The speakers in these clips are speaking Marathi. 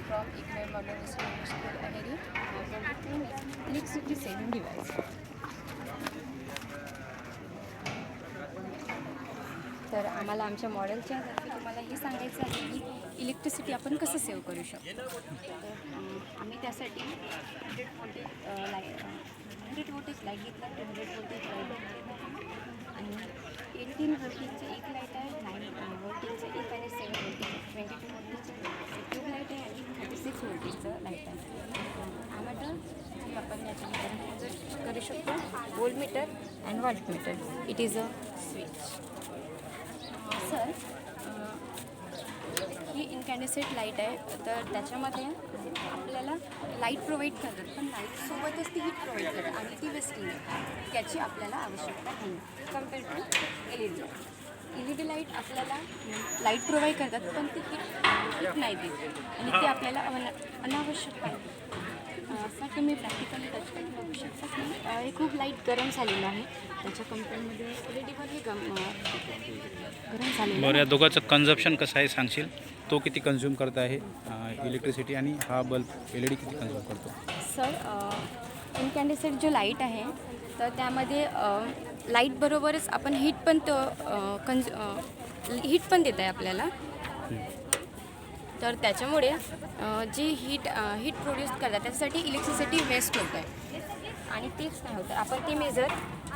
from Ignite Modern Islamic School, Aheri. My project name is Electricity Saving Device. तर आम्हाला आमच्या मॉडेलच्या तर्फे तुम्हाला हे सांगायचं आहे की इलेक्ट्रिसिटी आपण कसं सेव्ह करू शकतो. तर आम्ही त्यासाठी 100 वोल्टेज लाईट घेतला, 200 वोल्टेज लाईट आणि 18 वोल्टेजचं एक लाईट आहे, 9 वोल्टेजचं एक आणि 7 वोल्टेज 22 वोल्टेजचं ट्यूबलाईट आहे आणि 36 वोल्टेजचं लाईट आहे. आम्हाला आपण याच्यामध्ये करू शकतो voltmeter and voltmeter. It is a switch. Sir ही इनकॅन्डेसेंट लाईट आहे, तर त्याच्यामध्ये आपल्याला लाईट प्रोव्हाइड करतात, पण लाईटसोबतच ती हीट प्रोव्हाइड करतात आणि ती वेस्टिंग आहे. त्याची आपल्याला आवश्यकता नाही compare to LED. LED light आपल्याला लाईट प्रोव्हाइड करतात, पण ती हीट नाही देत आणि ती आपल्याला अनावश्यक आहे. सर तुम्ही प्रॅक्टिकली टच करून बघू शकता की हे खूप लाईट गरम झालेलं आहे. त्याच्या कंपनीमध्ये LED हे गरम झालेलं. बरं, या दोघांचं कन्झप्शन कसं आहे सांगशील? तो किती कन्झ्युम करत आहे इलेक्ट्रिसिटी आणि हा बल्ब LED किती कन्झ्युम करतो? सर इनकॅन्डेसेंट जो लाईट आहे तर त्यामध्ये लाईटबरोबरच आपण हीट पण हीट पण देत आहे आपल्याला. तर त्याच्यामुळे जी हीट प्रोड्यूस करतात त्याच्यासाठी इलेक्ट्रिसिटी वेस्ट होत आहे आणि तेच नाही होतं. आपण ते मेजर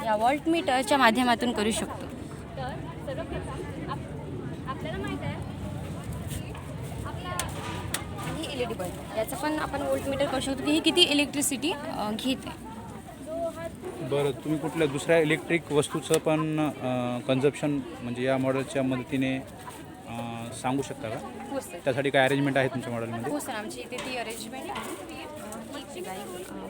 या वॉल्टमीटरच्या माध्यमातून करू शकतो. तर सर्वप्रथम आपल्याला माहीत आहे ही LED बल्ब, याचं पण आपण वोल्टमीटर करू शकतो की ही किती इलेक्ट्रिसिटी घेत आहे. बरं, तुम्ही कुठल्या दुसऱ्या इलेक्ट्रिक वस्तूचं पण कन्झप्शन म्हणजे या मॉडेलच्या मदतीने सांगू शकता का? हो सर. त्यासाठी काय अरेंजमेंट आहे तुमच्या मॉडेलमध्ये? हो सर, आमची इथे ती अरेंजमेंट आहे.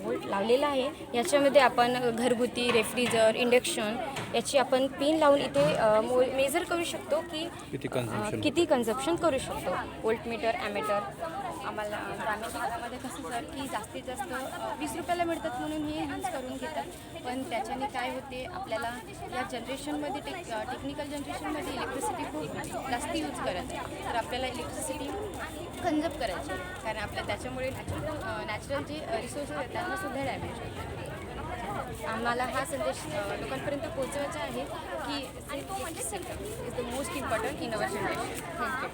वोल्ट लावलेला आहे. याच्यामध्ये आपण घरगुती रेफ्रिजर, इंडक्शन याची आपण पिन लावून इथे मेजर करू शकतो की किती कन्झप्शन करू शकतो. वोल्टमीटर, ॲमेटर. आम्हाला ग्रामीण भागामध्ये कसं सर की जास्तीत जास्त 20 रुपयाला मिळतात म्हणून हे यूज करून घेतात, पण त्याच्याने काय होते आपल्याला या जनरेशनमध्ये टेक्निकल जनरेशनमध्ये इलेक्ट्रिसिटी खूप जास्त यूज करत आहे. तर आपल्याला इलेक्ट्रिसिटी कन्झर्व करायची, कारण आपल्या त्याच्यामुळे नॅचरल जे रिसोर्सेस आहेत त्यांना सुद्धा डॅमेज होतं. आम्हाला हा संदेश लोकांपर्यंत पोहोचवायचा आहे की is the most important in our generation. Thank you.